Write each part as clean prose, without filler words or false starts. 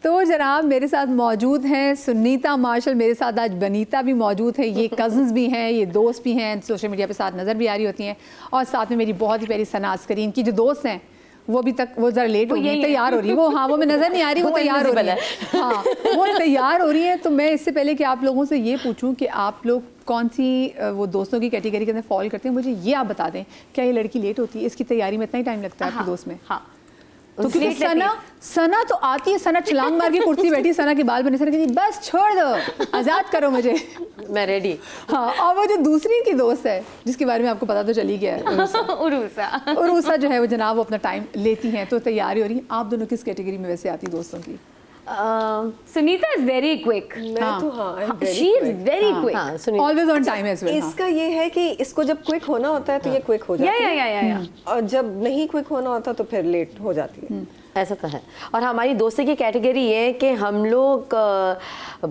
तो जनाब मेरे साथ मौजूद हैं सुनीता मार्शल, मेरे साथ आज बनीता भी मौजूद है, ये कज़न्स भी हैं, ये दोस्त भी हैं, सोशल मीडिया पे साथ नज़र भी आ रही होती हैं। और साथ में मेरी बहुत ही प्यारी सना अस्करी, इनकी जो दोस्त हैं वो अभी तक वो ज़रा लेट हो गई, तैयार हो रही है वो। हाँ, वो मैं नज़र नहीं आ रही, वो तैयार हो रही है। हाँ, वो तैयार हो रही है। तो मैं इससे पहले कि आप लोगों से ये पूछूं कि आप लोग कौन सी वो दोस्तों की कैटेगरी के अंदर फॉल करते हैं, मुझे ये आप बता दें, क्या ये लड़की लेट होती है? इसकी तैयारी में इतना ही टाइम लगता है आपके दोस्त में? हाँ, तो क्योंकि सना तो आती है, सना छलांग मार के कुर्सी बैठी, सना के बाल बने, सना कहती बस छोड़ दो, आज़ाद करो मुझे, मैं रेडी। हाँ, और वो जो दूसरी की दोस्त है जिसके बारे में आपको पता तो चली गया है, उरूसा जो है वो जनाब वो अपना टाइम लेती हैं, तो तैयारी हो रही है। आप दोनों किस कैटेगरी में वैसे आती दोस्तों की? Sunita is very quick. मैं तो हाँ, she is very quick, always on time as well. इसका ये है कि इसको जब क्विक होना होता है तो ये क्विक हो जाती है, और जब नहीं क्विक होना होता तो फिर लेट हो जाती है। ऐसा तो है। और हमारी दोस्ती की कैटेगरी ये है कि हम लोग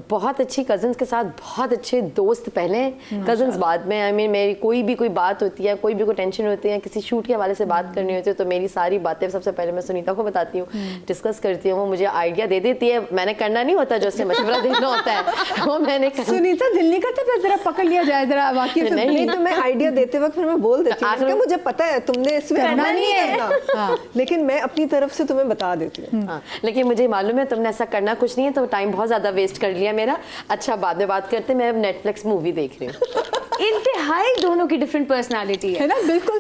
बहुत अच्छी कज़न्स के साथ बहुत अच्छे दोस्त पहले, कज़न्स बाद में। आई मीन मेरी कोई भी कोई बात होती है, कोई भी कोई टेंशन होती है, किसी शूट के हवाले से बात करनी होती है, तो मेरी सारी बातें सबसे पहले मैं सुनीता को बताती हूँ, डिस्कस करती हूँ, वो मुझे आइडिया दे देती है। मैंने करना नहीं होता, जो उससे मशवरा देना होता है वो मैंने सुनीता दिल नहीं करता जरा पकड़ लिया जाए, जरा वाकई नहीं तो मैं आइडिया देते वक्त फिर मैं बोल देती हूँ, मुझे पता है तुमने इसमें करना नहीं है, लेकिन मैं अपनी तरफ से तुम्हें बता देती हूँ। हाँ, लेकिन मुझे मालूम है तुमने ऐसा करना कुछ नहीं है, तो टाइम बहुत ज्यादा वेस्ट कर लिया मेरा। अच्छा, बाद में बात करते, मैं अब नेटफ्लिक्स मूवी देख रही हूँ। इंतहाई दोनों की डिफरेंट पर्सनालिटी है ना, बिल्कुल।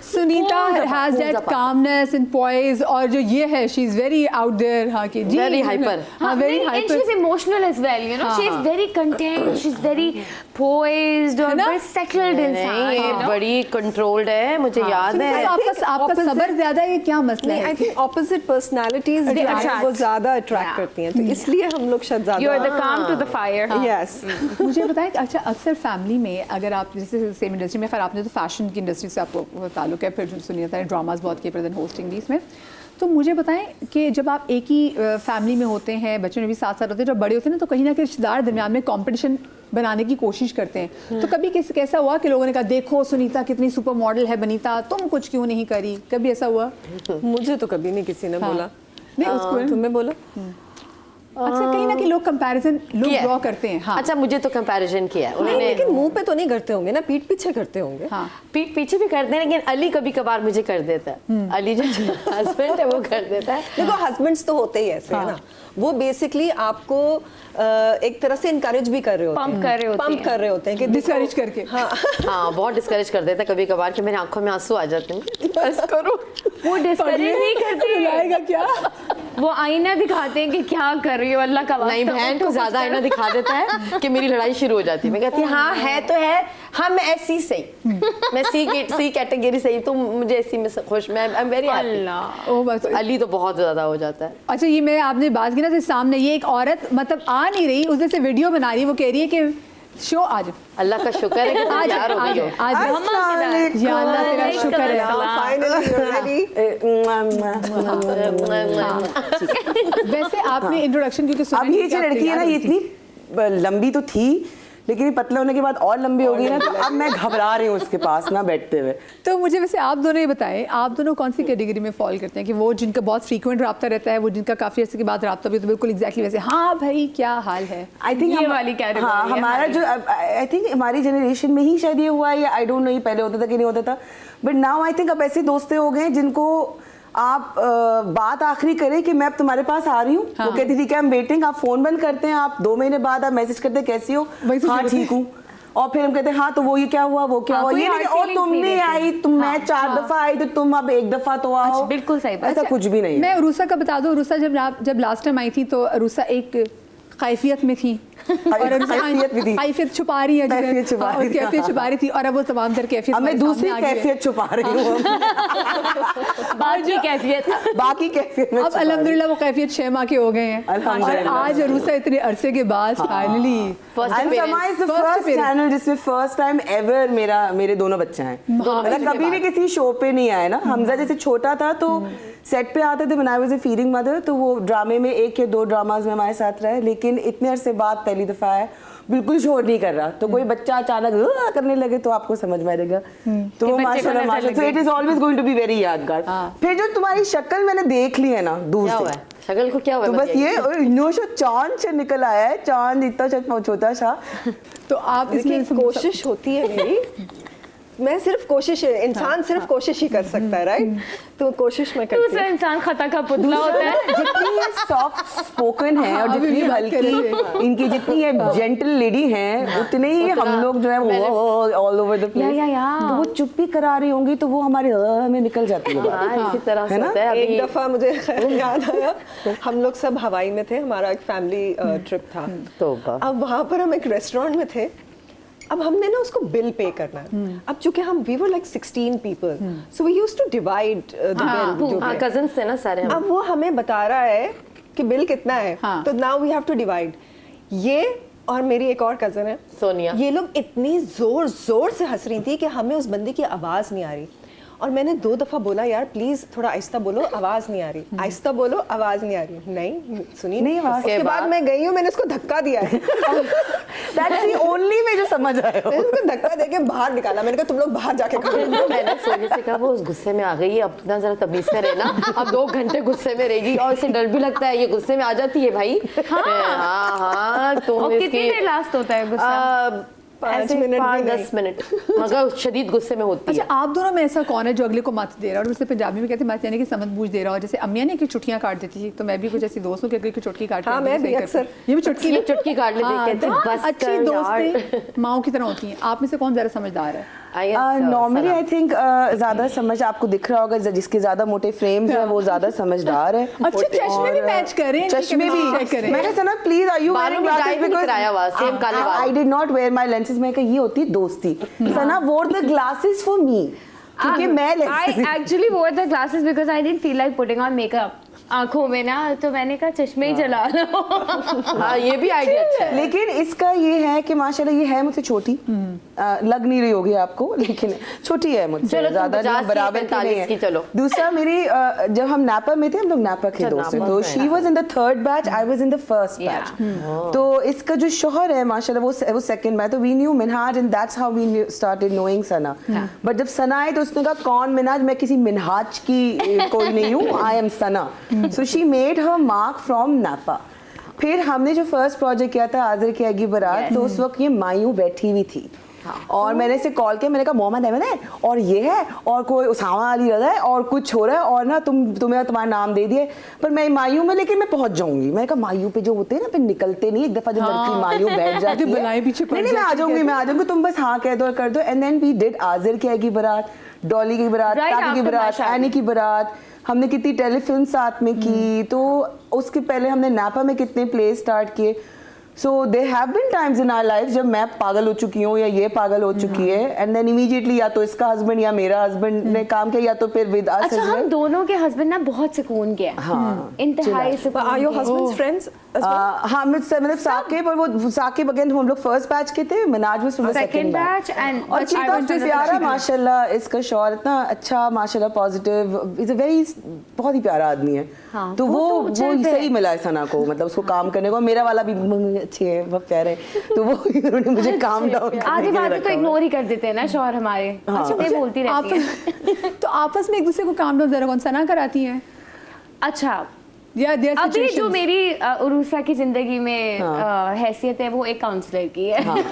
Sunita has that calmness and poise, और जो ये है she is very out there, हाँ की जी, वेरी हाइपर, हाँ very hyper, she is emotional as well, you know, she is very content, she is very poised और वेरी सेटल्ड इंसान, बड़ी कंट्रोल्ड है, मुझे याद है। आपका सब्र ज्यादा है, क्या मसला है? आई थिंक ऑपोजिट पर्सनालिटीज वो ज्यादा अट्रैक्ट करती हैं, तो इसलिए हम लोग शायद ज्यादा, यू आर द काम टू द फायर। यस। मुझे बताएं, अच्छा अक्सर फैमिली में अगर आप जैसे सेम इंडस्ट्री में, खैर आपने तो फैशन की इंडस्ट्री से आपको ताल्लुक है, फिर सुनीता ने ड्रामाज बहुत किए, प्रेजेंट होस्टिंग भी इसमें, तो मुझे बताएं कि जब आप एक ही फैमिली में होते हैं, बच्चों में भी साथ साथ होते हैं, जब बड़े होते हैं ना, तो कहीं ना कहीं रिश्तेदार दरमियान में कंपटीशन बनाने की कोशिश करते हैं। तो कभी कैसा हुआ कि लोगों ने कहा देखो सुनीता कितनी सुपर मॉडल है बनीता, तुम कुछ क्यों नहीं करी? कभी ऐसा हुआ? मुझे तो कभी नहीं किसी ने बोला। नहीं, उसको तुम्हें बोला? अक्सर कहीं ना कहीं लोग कंपैरिजन ड्रॉ करते हैं। हाँ। अच्छा, मुझे तो कंपैरिजन किया है उन्होंने, लेकिन मुंह पे तो नहीं करते होंगे ना, पीठ पीछे करते होंगे। हाँ, पीठ पीछे भी करते हैं, लेकिन अली कभी कभार मुझे कर देता है। अली जो हस्बैंड है वो कर देता है। देखो हस्बैंड्स तो होते ही ऐसे है ना, वो बेसिकली आपको एक तरह से इनकरेज भी कर रहे होते हैं, पंप कर रहे होते हैं कि डिस्करेज करके। हाँ, बहुत डिस्करेज कर देता है कभी कभार कि मेरी आंखों में आंसू आ जाते हैं। बस करो। वो डिस्करेज नहीं करते, क्या वो आईना दिखाते हैं कि क्या कर रही हो, अल्लाह का वास्ता। नहीं, बहन तो ज्यादा आईना दिखा देता है कि मेरी लड़ाई शुरू हो जाती है। मैं कहती हाँ है तो है, हाँ मैं ऐसी सही, मैं सी कैटेगरी सही, तो मुझे ऐसी में खुश, मैं I am very happy. Ali तो बहुत ज्यादा हो जाता है। अच्छा, ये मैं आपने बात की ना, सामने ये एक औरत मतलब आ नहीं रही, उसने से वीडियो बना रही है, वो कह रही है कि शो आज, अल्लाह का शुक्र है कि तुम तैयार हो गई हो। आज या अल्लाह तेरा शुक्र है। वैसे आपने इंट्रोडक्शन क्योंकि अब ये जो लड़की है ना, ये इतनी लंबी तो थी, लेकिन ये पतले होने के बाद और लंबी हो गई ना, तो अब मैं घबरा रही हूँ उसके पास ना बैठते हुए। तो मुझे वैसे आप दोनों ये बताएं, आप दोनों कौन सी कैटेगरी में फॉल करते हैं? कि वो जिनका बहुत फ्रीक्वेंट रब्ता रहता है, वो जिनका काफी अर्से के बाद रब्ता भी, तो बिल्कुल एग्जैक्टली वैसे हाँ भाई क्या हाल है? आई थिंक ये वाली कैटेगरी, हाँ, हमारा जो आई थिंक हमारी जनरेशन में ही शायद ये हुआ है, या आई डोंट नो ये पहले होता था कि नहीं होता था, बट नाउ आई थिंक अब ऐसे दोस्तें हो गए जिनको आप बात आखिरी करें कि मैं अब तुम्हारे पास आ रही हूँ, हाँ। वो कहती थी कि हम वेटिंग, आप फोन बंद करते हैं, आप 2 महीने बाद आप मैसेज करते हैं कैसी हो, हाँ ठीक हूँ, और फिर हम कहते हैं हाँ तो वो ये क्या हुआ, वो क्या हुआ, ये नहीं और तुम नहीं आई, तुम मैं 4 दफा आई तो तुम अब 1 दफा तो आओ। बिल्कुल सही बात, ऐसा कुछ भी नहीं। मैं उरूसा का बता दूं, उरूसा जब लास्ट टाइम आई थी तो उरूसा एक कैफियत में थी, और कैफियत छुपा रही है, कैफियत छुपा रही थी, और अब वो तमाम तर कैफियत मैं दूसरी कैफियत छुपा रही हूँ। बाकी कैफियत अब अल्हम्दुलिल्लाह वो कैफियत 6 माह के हो गए हैं, और आज अरूसा इतने अरसे के बाद फाइनली फर्स्ट चैनल जिसमें फर्स्ट टाइम एवर मेरे दोनों बच्चे हैं, मतलब कभी भी किसी शो पे नहीं आए ना। हमजा जैसे छोटा था तो सेट पे आते थे, when I was a feeding mother, तो वो ड्रामे में 1 या 2 ड्रामाज में हमारे साथ रहे, लेकिन इतने अरसे बाद पहली दफा है, बिल्कुल शोर नहीं कर रहा, तो कोई बच्चा अचानक करने लगे तो आपको समझ में आएगा, तो वो माशाल्लाह माशाल्लाह, so it is always going to be very यादगार। फिर जो तुम्हारी शक्ल मैंने देख ली है ना दूर से, शक्ल को क्या हुआ तो बस ये नोशो चांद से निकल आया है, चांद इतना छोटा सा। तो आप इसमें देखिए, कोशिश होती है मेरी, मैं सिर्फ कोशिश, इंसान सिर्फ कोशिश ही कर सकता है, राइट? तो कोशिश मैं करती दूसरा हूँ। इंसान खता का पुतला होता है। जितनी ये सॉफ्ट स्पोकन है और हाँ, अभी जितनी भी बात कर रहे हल्की इनकी, जितनी ये जेंटल लेडी हैं, उतने ही हम लोग जो है ऑल ओवर द प्लेस। तो वो चुप भी करा रही होंगी तो वो हमारे में निकल जाती है बात। हाँ, इसी तरह से है ना? होता है। एक अभी दफा मुझे याद आया, हम लोग सब हवाई में थे, हमारा एक फैमिली ट्रिप था। तौबा। अब वहाँ पर हम एक रेस्टोरेंट में थे, अब हमने ना उसको बिल पे करना है। अब चूंकि हम we were like 16 people, so we used to divide the bill. हाँ, कजन्स थे ना सारे हम। अब वो हमें बता रहा है कि बिल कितना है, हाँ। तो now we have to divide. ये और मेरी एक और कजन है सोनिया। ये लोग इतनी जोर जोर से हंस रही थी कि हमें उस बंदे की आवाज नहीं आ रही। और मैंने 2 दफा बोला, यार प्लीज थोड़ा आहिस्ता बोलो, आवाज नहीं आ रही, आहिस्ता बोलो, आवाज नहीं आ रही। नहीं सुनी नहीं आवाज। उसके बाद मैं गई हूँ, मैंने उसको धक्का दिया है। That's the only way जो समझ आए हो। मैंने उसको धक्का देके बाहर निकाला, मैंने कहा तुम लोग बाहर जाके खड़े हो। मैंने सोने से कहा वो उस गुस्से में आ गई है, अब ना जरा तमीज से रहना, अब 2 घंटे गुस्से में रहेगी और उसे डर भी लगता है, ये गुस्से में आ जाती है भाई। हाँ तुम और कितनी देर लास्ट होता है गुस्सा? 5 मिनट भी 5-10 मिनट, मगर शदीद गुस्से में होती अच्छा, है। आप दोनों में ऐसा कौन है जो अगले को मत दे रहा है? और उसे पंजाबी में कहते हैं मत, यानी कि समझ बूझ दे रहा हो। जैसे अम्मियाँ ने कि चुटकियाँ काट देती थी, तो मैं भी कुछ ऐसी दोस्तों के अगले की चुटकी काट हाँ, मैं भी अक्सर। ये भी चुटकी ये चुटकी काट ले हाँ, कहते हैं, तो बस अच्छी कर दोस्त यार। माओ की तरह होती हैं। आप में से कौन ज़्यादा समझदार है? नॉर्मली आई थिंक ज्यादा समझ आपको दिख रहा होगा, जिसके ज्यादा मोटे फ्रेम्स हैं वो ज्यादा समझदार है। अच्छा, चश्मे भी मैच करें, चश्मे भी चेक करें। मैंने सना प्लीज आर यू बालों वेयरिंग में dye ग्लासेस भी नहीं कराया हुआ, same काले बाल। I did not wear my lenses. मैं कहा ये होती दोस्ती। सना वोर द ग्लासेस फॉर मी, क्योंकि मैं I lenses actually wore the glasses because I didn't feel like putting on makeup आंखों में ना, तो मैंने कहा चश्मे ही चला लो। हाँ ये भी आइडिया अच्छा है। लेकिन इसका ये है कि माशाल्लाह ये है मुझसे छोटी, लग नहीं रही होगी आपको, लेकिन छोटी है मुझसे, चलो तुम ज्यादा 50 नहीं, की, बराबर की 45 नहीं की, है। चलो। दूसरा मेरी जब हम नापा में थे, हम लोग नापा के अच्छा, दोस्त थे, नापा तो में, she was in the 3rd batch, I was in the 1st Yeah. Batch. तो इसका जो शोहर है माशाल्लाह वो 2nd बैच, तो we knew Minhaj and that's how we started knowing Sana. But जब सना आई तो उसने कहा कौन मिनहाज, मैं किसी मिनहाज की कोई नहीं हूँ, I am Sana. So she made her mark from नापा। फिर हमने जो फर्स्ट प्रोजेक्ट किया था आज़र की आएगी बारात, तो उस वक्त ये मायूं बैठी हुई थी। और मैंने इसे कॉल किया, मैंने कहा मोहम्मद अहमद है और ये है और कोई उसामा अली रज़ा है और कुछ हो रहा है और ना तुम्हें तुम्हारा नाम दे दिए, पर मैं मायूं में, लेकिन मैं पहुंच जाऊंगी। मैंने कहा मायूं पे जो होते हैं ना फिर निकलते नहीं, एक दफा जब लड़की मायूं बैठ जाती है, बनाए पीछे पड़ नहीं मैं आ जाऊंगी, मैं आ जाऊंगी, तुम बस हाँ कह दो और कर दो। And then we did Azhar की आएगी बारात, डॉली की बारात, Right ताकि की after बारात, my एनी की बारात, हमने कितनी टेलीफिल्म साथ में की। तो उसके पहले हमने नापा में कितने प्ले स्टार्ट किए। So they have been times in our life जब मैं पागल हो चुकी हूँ या ये पागल हो चुकी है, एंड देन इमीडिएटली या तो इसका हस्बैंड या मेरा हस्बैंड ने काम किया या तो फिर विद अस अच्छा, हम दोनों के हस्बैंड ना बहुत सुकून के हैं। हाँ, इंतहाई सुकून Are your के। husbands friends as well? हाँ मतलब साकिब, और वो साकिब अगेन हम लोग फर्स्ट बैच के थे, Minaj was from the Second second batch batch and और I कितना was from the प्यारा second batch. माशाल्लाह इसका शौहर, इतना अच्छा माशाल्लाह, पॉजिटिव, इज अ वेरी बहुत ही प्यारा आदमी है। हाँ, तो वो तो वो ऊंचाई पे सही मिला है सना को, मतलब उसको काम करने को। मेरा वाला भी अच्छे है, बहुत प्यारे, तो वो उन्होंने मुझे काम डाउन आधी बातें तो इग्नोर ही कर देते हैं ना शौहर हमारे। अच्छा, मैं बोलती रहती है। तो आपस में एक दूसरे को काम डाउन जरा कौन सना कराती हैं अच्छा, या देयर अभी जो सिचुएशंस? मेरी उरूसा की जिंदगी में हैसियत है वो एक काउंसलर की है।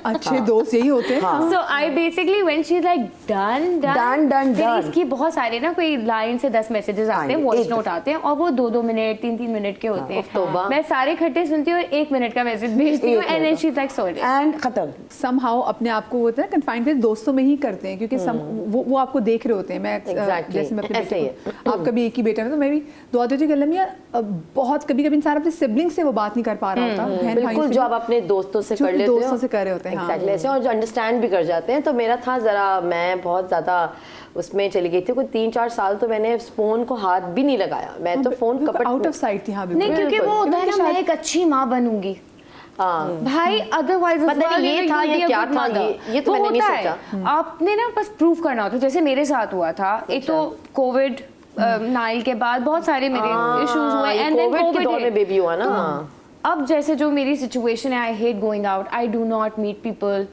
अच्छे दोस्त यही होते हैं। So I basically when she's like done, फिर done. इसकी बहुत सारे ना कोई लाइन से 10 मैसेजेस आते हैं, आएंगे, वॉइस एक नोट आते हैं और वो 2-2 मिनट 3-3 मिनट के होते हैं। तौबा। मैं सारे इकट्ठे सुनती हूँ और 1 मिनट का मैसेज भेजती हूँ, and then she is like sorry. And खत्म। समहाउ अपने आप को होता है कन्फाइंड करते दोस्तों में ही करते हैं, क्योंकि वो आपको देख रहे होते हैं। मैं Exactly. जैसे मैं अपने ऐसे ही बेटे को, आपका भी एक ही बेटा है, तो मैं भी दुआ देती हूँ कि अल्लाह मियां, बहुत कभी कभी इंसान अपने सिबलिंग से वो बात नहीं कर पा रहा होता, बहन भाइयों बिल्कुल, से जो भी। आप अपने दोस्तों से जो कर कि लेते हो, दोस्तों से कर रहे होते हैं, हाँ। Exactly, ऐसे, और जो अंडरस्टैंड भी कर जाते हैं। तो मेरा था जरा, मैं बहुत ज्यादा उसमें चली गई थी, कोई 3-4 साल तो मैंने फोन को हाथ भी नहीं लगाया। मैं तो फोन कपट आउट ऑफ साइट थी। हाँ बिल्कुल। नहीं, क्योंकि वो होता है ना, मैं एक अच्छी माँ बनूंगी हाँ भाई, अदरवाइज पता नहीं ये था या क्या था, ये तो मैंने नहीं सोचा। आपने ना बस प्रूव करना होता है, जैसे मेरे साथ हुआ था। एक तो कोविड 9 के बाद बहुत सारे मेरे इश्यूज हुए, एंड देन कोविड के कोविड दौर में बेबी हुआ ना। अब जैसे जो मेरी सिचुएशन है, I hate going out, I do not meet people,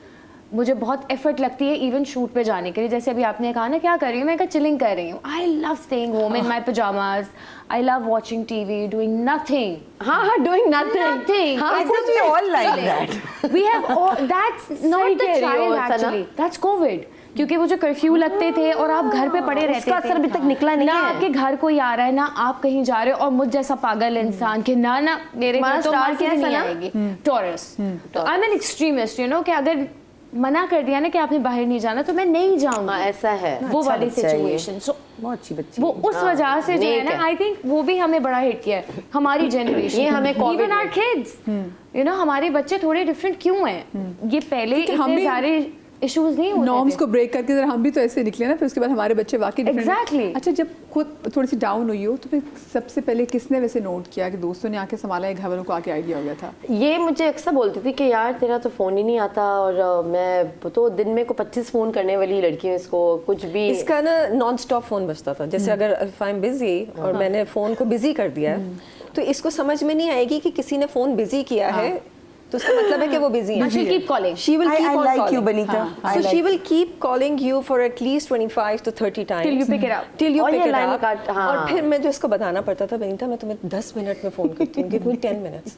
मुझे बहुत एफर्ट लगती है इवन शूट पे जाने के लिए। जैसे अभी आपने कहा ना क्या कर रही हूँ, मैं कहा चिलिंग कर रही हूँ। I love staying home in my pyjamas, I love watching TV, doing nothing. हाँ, doing nothing. Nothing. हाँ, It's think we just all like chilling. that. We have all, that's not सही the कह रही हो, child Sana. actually. That's COVID. क्योंकि वो जो curfew लगते थे और आप घर पे पड़े रहते थे, उसका असर अभी तक निकला नहीं ना है। आपके घर कोई आ रहा है, ना आप कहीं जा रहे हो, और मुझ जैसा पागल इंसान के ना मेरे हमारा घर तो स्टार मर्जी क्या है, नहीं सना? आएगी। टॉरस। तो I am an extremist, you know, कि अगर मना कर दिया ना कि आपने बाहर नहीं जाना तो मैं नहीं जाऊंगी। हाँ, ऐसा है। वो अच्छा वाली बच्चा है ये। सिचुएशन। सो बहुत अच्छी बच्ची वो उस वजह से जो है नेक ना, है। आई थिंक वो भी हमें बड़ा हिट किया है, हमारी जनरेशन। ये हमें COVID इवन आवर में। किड्स, यू नो, हमारे बच्चे थोड़े डिफरेंट क्यों हैं? ये पहले हम इतने भी सारे इश्यूज नहीं होते नॉर्म्स थे। को ब्रेक करके जरा हम भी तो ऐसे निकले ना, फिर उसके बाद हमारे बच्चे वाकई different हैं। Exactly. अच्छा, जब खुद थोड़ी सी डाउन हुई हो तो फिर सबसे पहले किसने वैसे नोट किया कि दोस्तों ने आके संभाला या घर वालों को आके आइडिया हो गया था? ये मुझे अक्सर बोलती थी कि यार तेरा तो फ़ोन ही नहीं आता, और मैं तो दिन में को 25 फ़ोन करने वाली लड़की हूँ, इसको कुछ भी। इसका ना नॉन स्टॉप फोन बजता था। जैसे अगर आई एम बिजी और मैंने फोन को बिजी कर दिया है, तो इसको समझ में नहीं आएगी कि किसी ने फोन बिजी किया है, तो उसका मतलब है कि वो बिजी है। She'll keep calling. She will keep I on like you, calling. Benita. I So like she will keep calling you for at least 25 to 30 times. Till you pick it up. Till you और pick ये it line up. काट- हाँ। और फिर मैं जो इसको बताना पड़ता था, बेनीता मैं तुम्हें 10 मिनट में फ़ोन करती हूँ, गिव मी 10 minutes.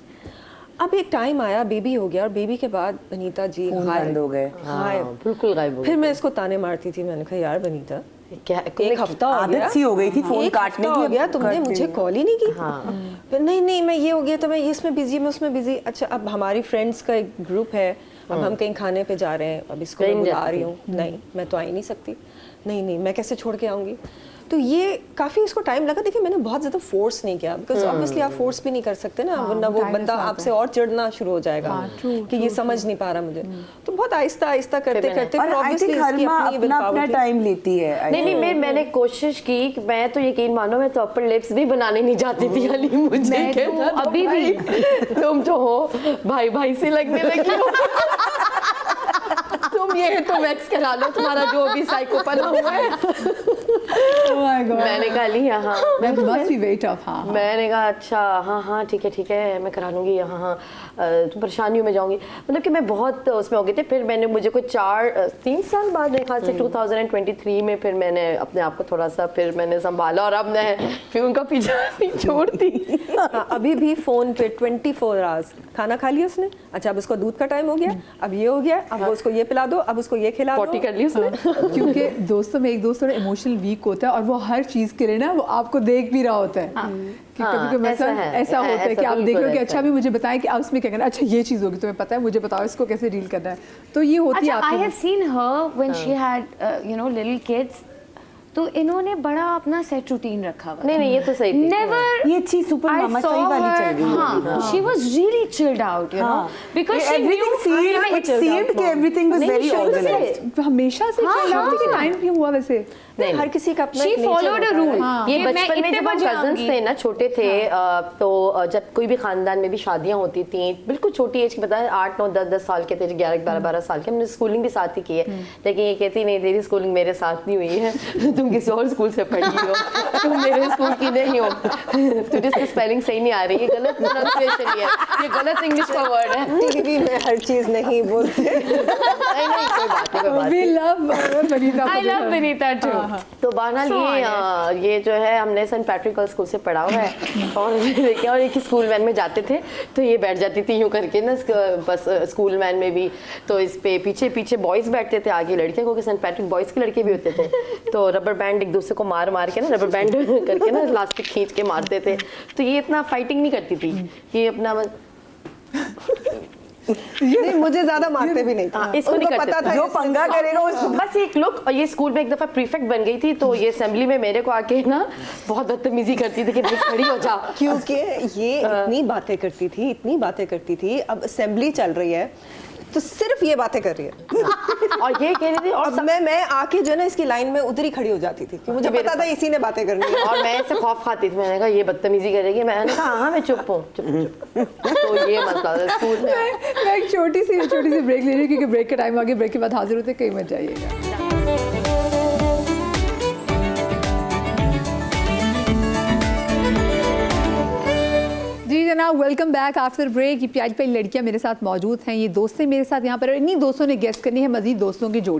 अब एक टाइम आया, बेबी हो गया, और बेबी के बाद बनीता जी फोन गायब बंद हो गए। गायब। बिल्कुल गायब हो फिर मैं इसको ताने मारती थी, मैंने कहा यार बनीता, क्या एक हफ्ता हो गया, आदत सी हो गई थी फोन एक काटने हफ्ता की, हो अब गया, तुमने करती मुझे नहीं। कॉल ही नहीं की। हाँ। फिर नहीं मैं ये हो गया, तो मैं इसमें बिजी, मैं उसमें बिजी। अच्छा, अब हमारी फ्रेंड्स का एक ग्रुप है, अब हम कहीं खाने पे जा रहे हैं, अब इसको मैं कहीं बुला जाती रही हूँ, नहीं मैं तो आ ही नहीं सकती, नहीं मैं कैसे छोड़ के आऊँगी। तो ये काफ़ी इसको टाइम लगा। देखिए मैंने बहुत ज़्यादा फोर्स नहीं किया, बिकॉज ऑब्वियसली आप फोर्स भी नहीं कर सकते ना, वरना वो time बंदा के साथ आपसे और चिढ़ना शुरू हो जाएगा कि ये समझ नहीं पा रहा मुझे। तो बहुत आहिस्ता आहिस्ता करते करते और आई थिंक हर माँ अपना अपना टाइम लेती है। I नहीं think. मैंने कोशिश की कि मैं तो यकीन मानो, मैं तो अपर लिप्स भी बनाने नहीं जाती थी अली, मुझे मैं तो कहता था, अभी भी। "भाई, तुम जो हो भाई से लगने लगी हो तुम ये तो वैक्स करा लो, तुम्हारा जो भी साइकोपन हुआ है। Oh my God. मैंने कहा ली हाँ, That must be very tough, हाँ। मैंने कहा अच्छा हाँ ठीक है मैं करा लूँगी, हाँ तुम परेशानियों में जाऊँगी, मतलब कि मैं बहुत उसमें हो गई थी। फिर मैंने मुझे कोई 3 साल बाद मेरे ख्याल से 2023 में फिर मैंने अपने आप को थोड़ा सा फिर मैंने संभाला, और अब मैं फिर उनका पीछा नहीं छोड़ती। हाँ, अभी भी फोन पे 24 आवर्स। खाना खा लिया उसने, अच्छा अब उसको दूध का टाइम हो गया, अब ये हो गया, अब वो उसको ये पिला दो, अब उसको ये खिला दो। पॉटी कर ली उसने। क्योंकि दोस्तों में एक दोस्त थोड़ा इमोशनल वीक होता है और वो हर चीज़ के लिए ना वो आपको देख भी रहा होता है कि हाँ, कभी कभी ऐसा मतलब है, ऐसा होता है कि आप देख बिल्कुल रहे हो कि ऐसा अच्छा है। भी मुझे बताएं कि आप उसमें क्या करना है, अच्छा ये चीज़ होगी तुम्हें पता है, मुझे बताओ इसको कैसे डील करना है। तो ये होती है अच्छा, I आपकी have seen her when she had you know little kids. तो इन्होंने बड़ा अपना सेट रूटीन रखा हुआ। नहीं ये तो सही थी। Never. ये अच्छी सुपर I मामा saw सही वाली her, चल रही है। हाँ, she was really chilled out, you know, because she everything knew. seemed, it seemed कि everything was नहीं, very शुरू से। organized. हमेशा से हाँ, चल रहा हाँ। कि टाइम क्यों हुआ वैसे? नहीं, हर किसी का अपना She एक nature followed a होता है। rule. हाँ। ये कि मैं बचपन में इतने जब हम बजे कजन्स आऊंगी। थे ना, छोटे थे, तो जब कोई भी खानदान में भी शादियां होती थी, बिल्कुल छोटी एज की, पता है 8 9 10 साल के थे, 11 12 साल के, हमने स्कूलिंग भी साथ ही की है। लेकिन ये कहती नहीं तेरी स्कूलिंग मेरे साथ नहीं हुई है, तुम किसी और स्कूल से पढ़ी हो, तुम मेरे स्कूल की नहीं हो, तुझे इसकी स्पेलिंग सही नहीं आ रही, ये गलत प्रोनाउंसिएशन है, ये गलत इंग्लिश का वर्ड है। टीवी में हर चीज नहीं बोलते। नहीं कोई बात नहीं। We love Vanita I for love her। Vanita too. तो बहरहाल ये जो है हमने सेंट पैट्रिक गर्ल्स स्कूल से पढ़ा हुआ है, और देखिए और एक ही स्कूल वैन में जाते थे, तो ये बैठ जाती थी यूँ करके ना बस स्कूल वैन में भी, तो इस पे पीछे पीछे बॉयज़ बैठते थे, आगे लड़कियाँ, क्योंकि सेंट पैट्रिक बॉयज़ के लड़के भी होते थे, तो रबर बैंड एक दूसरे को मार के ना, रबर बैंड करके ना इलास्टिक खींच के मारते थे। तो ये इतना फाइटिंग नहीं करती थी, ये अपना नहीं, मुझे ज्यादा मारते भी नहीं थे। हाँ, इसको उनको नहीं करते पता था जो इसमें- पंगा करेगा उसको बस एक लुक। और ये स्कूल में एक दफ़ा प्रीफेक्ट बन गई थी, तो ये असेंबली में मेरे को आके ना बहुत बदतमीजी करती थी कि भाई खड़ी हो जा। क्योंकि ये इतनी बातें करती थी, अब असेंबली चल रही है तो सिर्फ ये बातें कर रही है। और ये कह रही थी, और अब मैं आके जो है ना इसकी लाइन में उधर ही खड़ी हो जाती थी कि मुझे मेरे पता था इसी ने बातें करनी है। और मैं ऐसे खौफ खाती थी, मैंने कहा ये बदतमीजी करेगी, मैंने कहा हाँ मैं चुप हूँ, चुप। तो ये मसला था स्कूल में। मैं एक छोटी सी ब्रेक ले रही हूँ क्योंकि ब्रेक का टाइम आ गया। ब्रेक के बाद हाजिर होते हैं, कहीं मत जाइएगा। जी जनाब, वेलकम बैक आफ्टर ब्रेक। ये प्यारी प्यारी लड़कियां मेरे साथ मौजूद हैं, ये दोस्तें मेरे साथ यहाँ पर, और इन्हीं दोस्तों ने गेस्ट करनी है मजीद दोस्तों की जोड़ी।